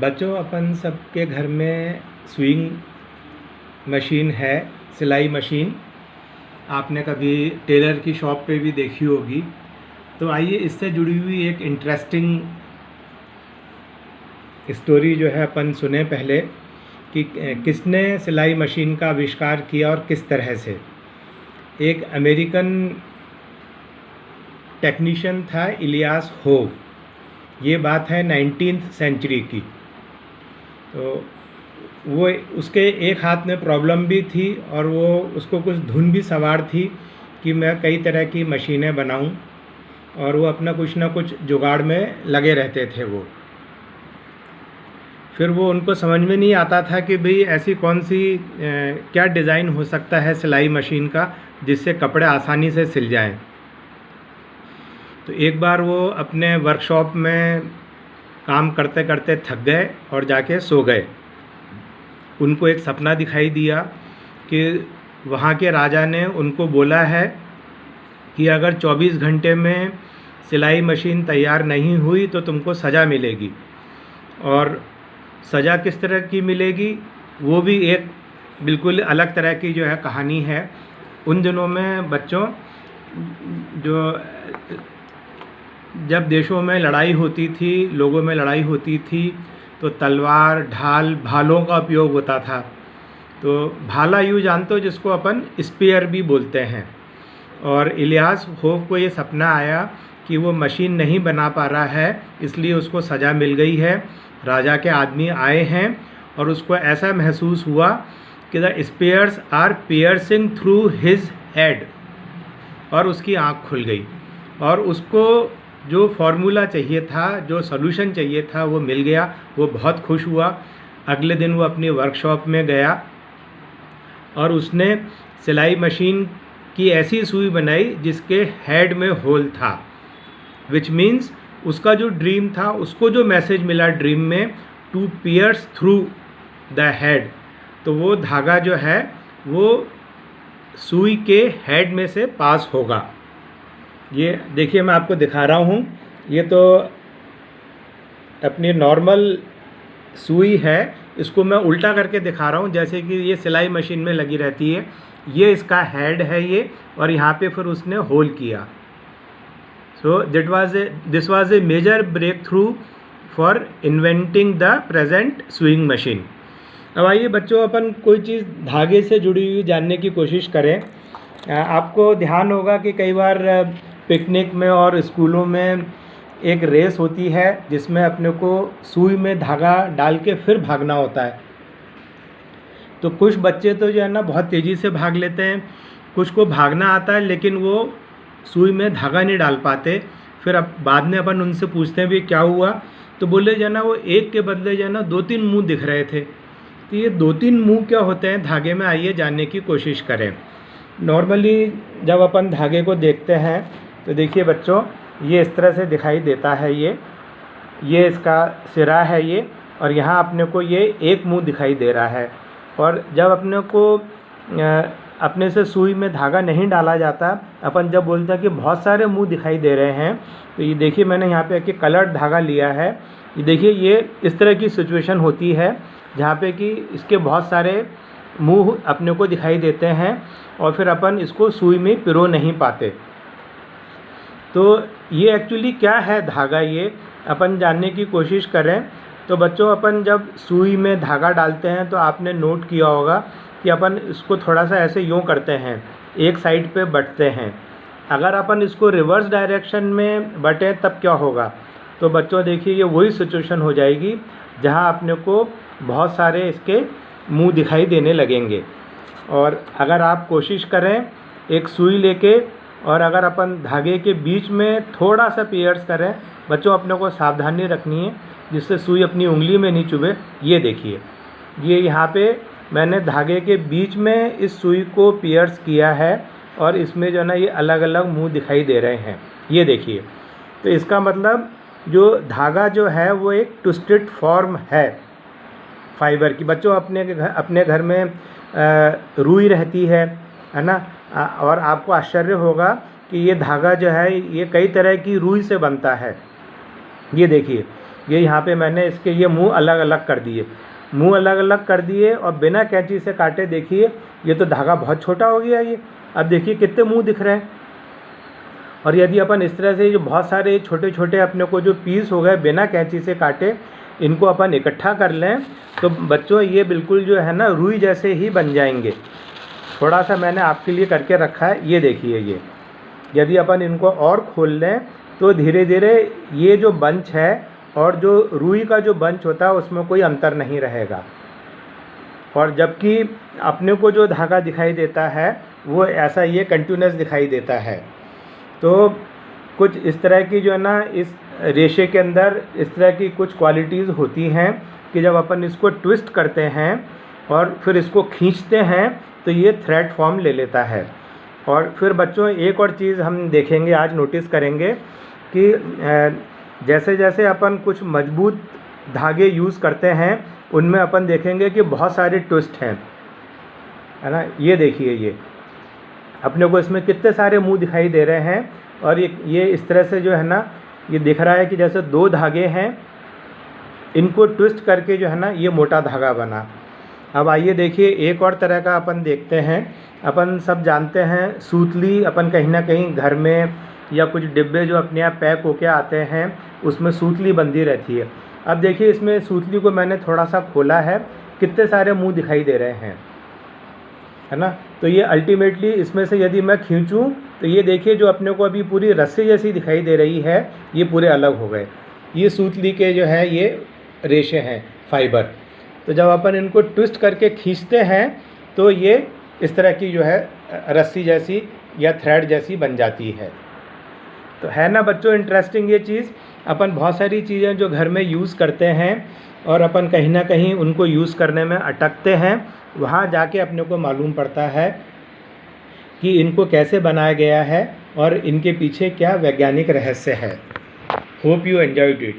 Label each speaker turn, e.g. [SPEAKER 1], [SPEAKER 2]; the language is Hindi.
[SPEAKER 1] बच्चों, अपन सबके घर में स्विंग मशीन है, सिलाई मशीन। आपने कभी टेलर की शॉप पे भी देखी होगी। तो आइए इससे जुड़ी हुई एक इंटरेस्टिंग स्टोरी जो है अपन सुने पहले कि किसने सिलाई मशीन का आविष्कार किया और किस तरह से। एक अमेरिकन टेक्नीशियन था, इलियास होव। ये बात है 19th सेंचुरी की। तो वो उसके एक हाथ में प्रॉब्लम भी थी और वो उसको कुछ धुन भी सवार थी कि मैं कई तरह की मशीनें बनाऊं, और वो अपना कुछ ना कुछ जुगाड़ में लगे रहते थे। वो फिर वो उनको समझ में नहीं आता था कि भाई ऐसी कौन सी क्या डिज़ाइन हो सकता है सिलाई मशीन का जिससे कपड़े आसानी से सिल जाएं। तो एक बार वो अपने वर्कशॉप में काम करते करते थक गए और जाके सो गए। उनको एक सपना दिखाई दिया कि वहाँ के राजा ने उनको बोला है कि अगर 24 घंटे में सिलाई मशीन तैयार नहीं हुई तो तुमको सज़ा मिलेगी। और सज़ा किस तरह की मिलेगी वो भी एक बिल्कुल अलग तरह की जो है कहानी है। उन दिनों में बच्चों, जो जब देशों में लड़ाई होती थी, लोगों में लड़ाई होती थी, तो तलवार, ढाल, भालों का उपयोग होता था। तो भाला यूँ जानते हो जिसको अपन स्पीयर भी बोलते हैं। और इलियास होव को ये सपना आया कि वो मशीन नहीं बना पा रहा है, इसलिए उसको सज़ा मिल गई है। राजा के आदमी आए हैं और उसको ऐसा महसूस हुआ कि the spears are piercing through his head, और उसकी आँख खुल गई और उसको जो फार्मूला चाहिए था, जो सॉल्यूशन चाहिए था, वो मिल गया। वो बहुत खुश हुआ। अगले दिन वो अपनी वर्कशॉप में गया और उसने सिलाई मशीन की ऐसी सुई बनाई जिसके हेड में होल था, विच मीन्स उसका जो ड्रीम था, उसको जो मैसेज मिला ड्रीम में, to pierce through the head. तो वो धागा जो है वो सुई के हेड में से पास होगा। ये देखिए, मैं आपको दिखा रहा हूँ। ये तो अपनी नॉर्मल सुई है, इसको मैं उल्टा करके दिखा रहा हूँ जैसे कि ये सिलाई मशीन में लगी रहती है। ये इसका हेड है ये, और यहाँ पे फिर उसने होल किया। So this was a major breakthrough for inventing the present sewing machine. अब आइए बच्चों, अपन कोई चीज़ धागे से जुड़ी हुई जानने की कोशिश करें। आपको ध्यान होगा कि कई बार पिकनिक में और स्कूलों में एक रेस होती है जिसमें अपने को सुई में धागा डाल के फिर भागना होता है। तो कुछ बच्चे तो जो है ना बहुत तेज़ी से भाग लेते हैं, कुछ को भागना आता है लेकिन वो सुई में धागा नहीं डाल पाते। फिर अब बाद में अपन उनसे पूछते हैं भी क्या हुआ, तो बोले जो है ना वो एक के बदले जो है ना 2-3 मुँह दिख रहे थे। तो ये 2-3 मुँह क्या होते हैं धागे में, आइए जानने की कोशिश करें। नॉर्मली जब अपन धागे को देखते हैं तो देखिए बच्चों, ये इस तरह से दिखाई देता है। ये इसका सिरा है ये, और यहाँ अपने को ये एक मुँह दिखाई दे रहा है। और जब अपने को अपने से सुई में धागा नहीं डाला जाता, अपन जब बोलते हैं कि बहुत सारे मुंह दिखाई दे रहे हैं, तो ये देखिए मैंने यहाँ पे एक कलर्ड धागा लिया है। ये देखिए, ये इस तरह की सिचुएशन होती है जहाँ पे कि इसके बहुत सारे मुंह अपने को दिखाई देते हैं और फिर अपन इसको सुई में पिरो नहीं पाते। तो ये एक्चुअली क्या है धागा, ये अपन जानने की कोशिश करें। तो बच्चों, अपन जब सुई में धागा डालते हैं तो आपने नोट किया होगा कि अपन इसको थोड़ा सा ऐसे यूँ करते हैं, एक साइड पे बटते हैं। अगर अपन इसको रिवर्स डायरेक्शन में बटें तब क्या होगा। तो बच्चों देखिए, ये वही सिचुएशन हो जाएगी जहाँ अपने को बहुत सारे इसके मुंह दिखाई देने लगेंगे। और अगर आप कोशिश करें एक सुई लेके, और अगर अपन धागे के बीच में थोड़ा सा पियर्स करें, बच्चों अपने को सावधानी रखनी है जिससे सुई अपनी उंगली में नहीं चुभे। ये देखिए, ये यहाँ पे मैंने धागे के बीच में इस सुई को पियर्स किया है और इसमें जो है ना ये अलग अलग मुंह दिखाई दे रहे हैं। ये देखिए, तो इसका मतलब जो धागा जो है वो एक ट्विस्टेड फॉर्म है फाइबर की। बच्चों, अपने घर में रुई रहती है ना, और आपको आश्चर्य होगा कि ये धागा जो है ये कई तरह की रुई से बनता है। ये देखिए, ये यहाँ पे मैंने इसके ये मुंह अलग अलग कर दिए, मुंह अलग अलग कर दिए और बिना कैंची से काटे देखिए ये तो धागा बहुत छोटा हो गया ये। अब देखिए कितने मुंह दिख रहे हैं। और यदि अपन इस तरह से जो बहुत सारे छोटे छोटे अपने को जो पीस हो गए बिना कैंची से काटे, इनको अपन इकट्ठा कर लें तो बच्चों ये बिल्कुल जो है ना रुई जैसे ही बन जाएंगे। थोड़ा सा मैंने आपके लिए करके रखा है, ये देखिए। ये यदि अपन इनको और खोल लें तो धीरे धीरे ये जो बंच है और जो रुई का जो बंच होता है उसमें कोई अंतर नहीं रहेगा। और जबकि अपने को जो धागा दिखाई देता है वो ऐसा ये कंटिन्यूस दिखाई देता है। तो कुछ इस तरह की जो है ना इस रेशे के अंदर इस तरह की कुछ क्वालिटीज़ होती हैं कि जब अपन इसको ट्विस्ट करते हैं और फिर इसको खींचते हैं तो ये थ्रेड फॉर्म ले लेता है। और फिर बच्चों एक और चीज़ हम देखेंगे, आज नोटिस करेंगे कि जैसे जैसे अपन कुछ मजबूत धागे यूज़ करते हैं उनमें अपन देखेंगे कि बहुत सारे ट्विस्ट हैं, है ना। ये देखिए, ये अपने को इसमें कितने सारे मुंह दिखाई दे रहे हैं। और ये इस तरह से जो है ना ये दिख रहा है कि जैसे दो धागे हैं, इनको ट्विस्ट करके जो है ना ये मोटा धागा बना। अब आइए देखिए एक और तरह का अपन देखते हैं। अपन सब जानते हैं सूतली अपन कहीं ना कहीं घर में या कुछ डिब्बे जो अपने आप पैक होके आते हैं उसमें सूतली बंधी रहती है। अब देखिए इसमें सूतली को मैंने थोड़ा सा खोला है, कितने सारे मुंह दिखाई दे रहे हैं, है ना। तो ये अल्टीमेटली इसमें से यदि मैं खींचूं तो ये देखिए जो अपने को अभी पूरी रस्सी जैसी दिखाई दे रही है ये पूरे अलग हो गए। ये सूतली के जो है ये रेशे हैं, फाइबर। तो जब अपन इनको ट्विस्ट करके खींचते हैं तो ये इस तरह की जो है रस्सी जैसी या थ्रेड जैसी बन जाती है। तो है ना बच्चों इंटरेस्टिंग ये चीज़। अपन बहुत सारी चीज़ें जो घर में यूज़ करते हैं और अपन कहीं ना कहीं उनको यूज़ करने में अटकते हैं, वहाँ जाके अपने को मालूम पड़ता है कि इनको कैसे बनाया गया है और इनके पीछे क्या वैज्ञानिक रहस्य है। Hope you enjoyed it.